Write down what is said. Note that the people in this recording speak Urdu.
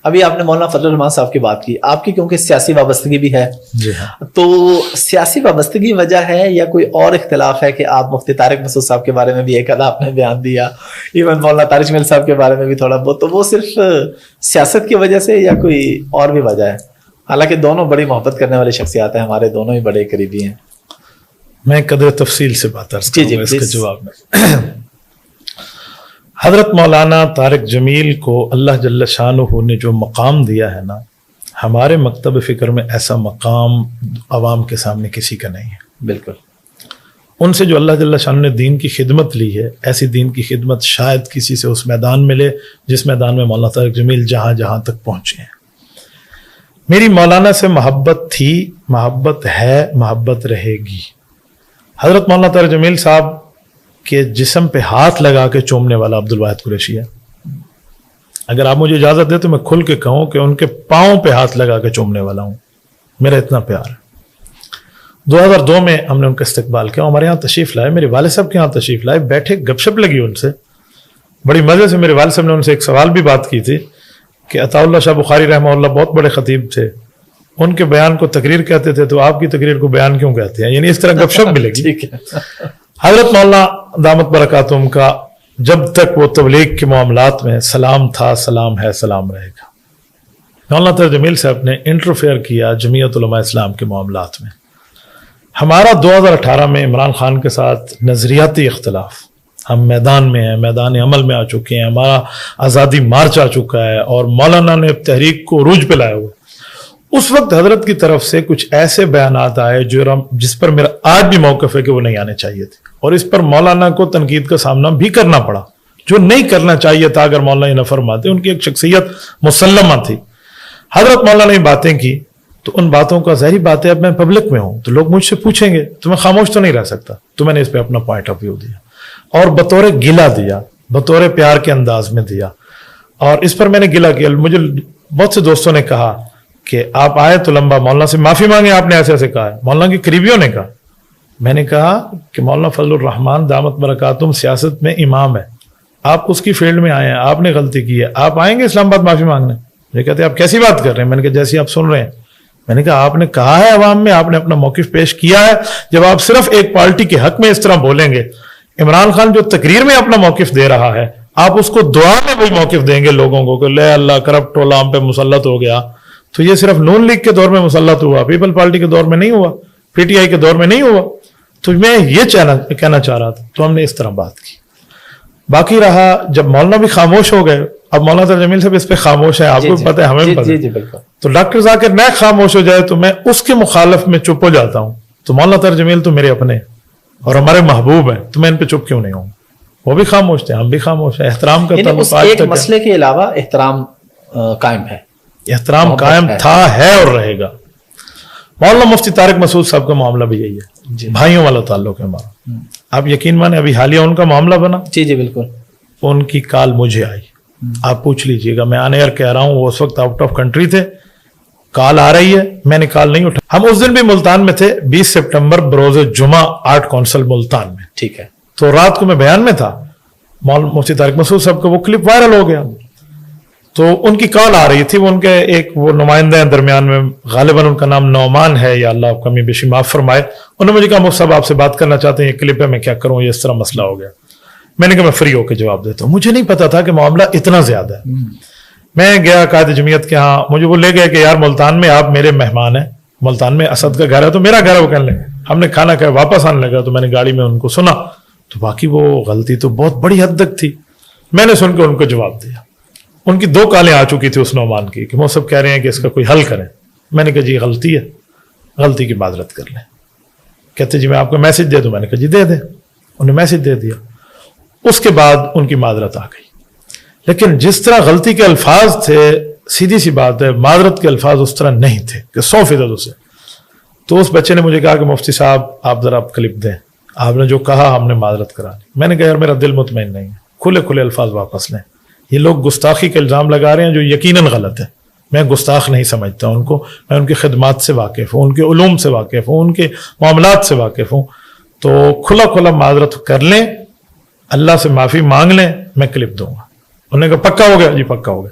ابھی آپ نے مولانا فضل الرحمان صاحب کی بات کی، آپ کی کیونکہ سیاسی وابستگی بھی ہے، جی ہاں، تو سیاسی وابستگی وجہ ہے یا کوئی اور اختلاف ہے کہ آپ مفتی طارق مسعود صاحب کے بارے میں بھی ایک آدھا آپ نے بیان دیا، ایون مولانا طارق جمیل صاحب کے بارے میں بھی تھوڑا بہت، تو وہ صرف سیاست کی وجہ سے یا کوئی اور بھی وجہ ہے؟ حالانکہ دونوں بڑی محبت کرنے والی شخصیات ہیں، ہمارے دونوں ہی بڑے قریبی ہیں. میں قدر تفصیل سے بات عرض کروں گا اس کے جواب میں. حضرت مولانا طارق جمیل کو اللہ جل شانہ نے جو مقام دیا ہے نا، ہمارے مکتب فکر میں ایسا مقام عوام کے سامنے کسی کا نہیں ہے. بالکل. ان سے جو اللہ جل شانہ نے دین کی خدمت لی ہے، ایسی دین کی خدمت شاید کسی سے اس میدان میں لے جس میدان میں مولانا طارق جمیل جہاں جہاں تک پہنچے ہیں. میری مولانا سے محبت تھی، محبت ہے، محبت رہے گی. حضرت مولانا طارق جمیل صاحب کے جسم پہ ہاتھ لگا کے چومنے والا عبد الواحد قریشی ہے. اگر آپ مجھے اجازت دیں تو میں کھل کے کہوں کہ ان کے پاؤں پہ ہاتھ لگا کے چومنے والا ہوں. میرا اتنا پیار ہے. 2002 میں ہم نے ان کا استقبال کیا، ہمارے یہاں تشریف لائے، میرے والد صاحب کے یہاں تشریف لائے، بیٹھے گپ شپ لگی ان سے بڑی مزے سے. میرے والد صاحب نے ان سے ایک سوال بھی بات کی تھی کہ عطا اللہ شاہ بخاری رحمہ اللہ بہت بڑے خطیب تھے، ان کے بیان کو تقریر کہتے تھے، تو آپ کی تقریر کو بیان کیوں کہتے ہیں؟ یعنی اس طرح گپ شپ بھی لگی. حضرت مولانا دامت برکاتہم کا جب تک وہ تبلیغ کے معاملات میں سلام تھا، سلام ہے، سلام رہے گا. مولانا طارق جمیل صاحب نے انٹرفیئر کیا جمعیت علماء اسلام کے معاملات میں. ہمارا 2018 میں عمران خان کے ساتھ نظریاتی اختلاف، ہم میدان میں ہیں، میدان عمل میں آ چکے ہیں، ہمارا آزادی مارچ آ چکا ہے اور مولانا نے تحریک کو عروج پہ لایا ہوا. اس وقت حضرت کی طرف سے کچھ ایسے بیانات آئے جس پر میرا آج بھی موقف ہے کہ وہ نہیں آنے چاہیے تھے، اور اس پر مولانا کو تنقید کا سامنا بھی کرنا پڑا، جو نہیں کرنا چاہیے تھا. اگر مولانا یہ نہ فرماتے، ان کی ایک شخصیت مسلمہ تھی. حضرت مولانا نے باتیں کی تو ان باتوں کا ظاہری بات ہے، اب میں پبلک میں ہوں تو لوگ مجھ سے پوچھیں گے تو میں خاموش تو نہیں رہ سکتا. تو میں نے اس پہ اپنا پوائنٹ آف ویو دیا اور بطور گلہ دیا، بطور پیار کے انداز میں دیا. اور اس پر میں نے گلہ کیا. مجھے بہت سے دوستوں نے کہا کہ آپ آئے تو لمبا مولانا سے معافی مانگے، آپ نے ایسے ایسے کہا ہے. مولانا کے قریبیوں نے کہا. میں نے کہا کہ مولانا فضل الرحمان دامت برکاتہم سیاست میں امام ہے، آپ اس کی فیلڈ میں آئے ہیں، آپ نے غلطی کی ہے، آپ آئیں گے اسلام آباد معافی مانگنے؟ یہ کہتے ہیں آپ کیسی بات کر رہے ہیں؟ میں نے کہا جیسی آپ سن رہے ہیں. میں نے کہا آپ نے کہا ہے عوام میں، آپ نے اپنا موقف پیش کیا ہے. جب آپ صرف ایک پارٹی کے حق میں اس طرح بولیں گے، عمران خان جو تقریر میں اپنا موقف دے رہا ہے، آپ اس کو دعا میں وہی موقف دیں گے لوگوں کو کہ لے اللہ کرپٹ ٹولہ ہم پہ مسلط ہو گیا. تو یہ صرف نون لیگ کے دور میں مسلط ہوا، پیپل پارٹی کے دور میں نہیں ہوا، پی ٹی آئی کے دور میں نہیں ہوا. تو میں یہ کہنا چاہ رہا تھا. تو ہم نے اس طرح بات کی. باقی رہا جب مولانا بھی خاموش ہو گئے، اب مولانا طارق جمیل صاحب اس پہ خاموش ہے، آپ کو پتہ ہے، ہمیں بھی پتہ ہے. تو ڈاکٹر ذاکر نائک خاموش ہو جائے تو میں اس کے مخالف میں چپ ہو جاتا ہوں. تو مولانا طارق جمیل تو میرے اپنے اور ہمارے محبوب ہیں، تو میں ان پہ چپ کیوں نہیں ہوں؟ وہ بھی خاموش تھے، ہم بھی خاموش ہیں. احترام کا تعلق ایک مسئلے کے علاوہ احترام قائم ہے، احترام قائم تھا، ہے اور رہے گا. مولانا مفتی طارق مسعود صاحب کا معاملہ بھی یہی ہے، بھائیوں والا تعلق ہے ہمارا. آپ یقین مانیں ابھی حالیہ ان کا معاملہ بنا، جی جی بالکل، ان کی کال مجھے آئی. آپ پوچھ لیجئے گا، میں آن ایئر کہہ رہا ہوں، وہ اس وقت آؤٹ آف کنٹری تھے. کال آ رہی ہے، میں نے کال نہیں اٹھا. ہم اس دن بھی ملتان میں تھے، 20 سپٹمبر بروز جمعہ آرٹ کونسل ملتان میں. ٹھیک ہے. تو رات کو میں بیان میں تھا، مفتی طارق مسعود صاحب کا وہ کلپ وائرل ہو گیا. تو ان کی کال آ رہی تھی، وہ ان کے ایک وہ نمائندے ہیں درمیان میں، غالباً ان کا نام نعمان ہے، یا اللہ آپ کمی بیشی معاف فرمائے. انہوں نے مجھے کہا مفتی صاحب آپ سے بات کرنا چاہتے ہیں، یہ کلپ ہے، میں کیا کروں، یہ اس طرح مسئلہ ہو گیا. میں نے کہا میں فری ہو کے جواب دیتا ہوں. مجھے نہیں پتا تھا کہ معاملہ اتنا زیادہ ہے. میں گیا قائد جمعیت کے ہاں، مجھے وہ لے گئے کہ یار ملتان میں آپ میرے مہمان ہیں، ملتان میں اسد کا گھر ہے تو میرا گھر ہے. وہ کہنے لگے، ہم نے کھانا کھایا واپس آنے لگا تو میں نے گاڑی میں ان کو سنا. تو باقی وہ غلطی تو بہت بڑی حد تک تھی. میں نے سن کے ان کو جواب دیا. ان کی 2 کالیں آ چکی تھی اس نعمان کی کہ وہ سب کہہ رہے ہیں کہ اس کا کوئی حل کریں. میں نے کہا جی غلطی ہے، غلطی کی معذرت کر لیں. کہتے جی میں آپ کو میسج دے دوں. میں نے کہا جی دے دیں. انہیں میسج دے دیا. اس کے بعد ان کی معذرت آ گئی. لیکن جس طرح غلطی کے الفاظ تھے، سیدھی سی بات ہے، معذرت کے الفاظ اس طرح نہیں تھے کہ 100% اسے. تو اس بچے نے مجھے کہا کہ مفتی صاحب آپ ذرا کلپ دیں، آپ نے جو کہا ہم نے معذرت کرا لی. میں نے کہا یار میرا دل مطمئن نہیں ہے، کھلے کھلے الفاظ واپس لیں. یہ لوگ گستاخی کے الزام لگا رہے ہیں جو یقیناً غلط ہے. میں گستاخ نہیں سمجھتا ان کو، میں ان کی خدمات سے واقف ہوں، ان کے علوم سے واقف ہوں، ان کے معاملات سے واقف ہوں. تو کھلا کھلا معذرت کر لیں، اللہ سے معافی مانگ لیں، میں کلپ دوں گا. انہوں نے کہا پکا ہو گیا؟ جی پکا ہو گیا.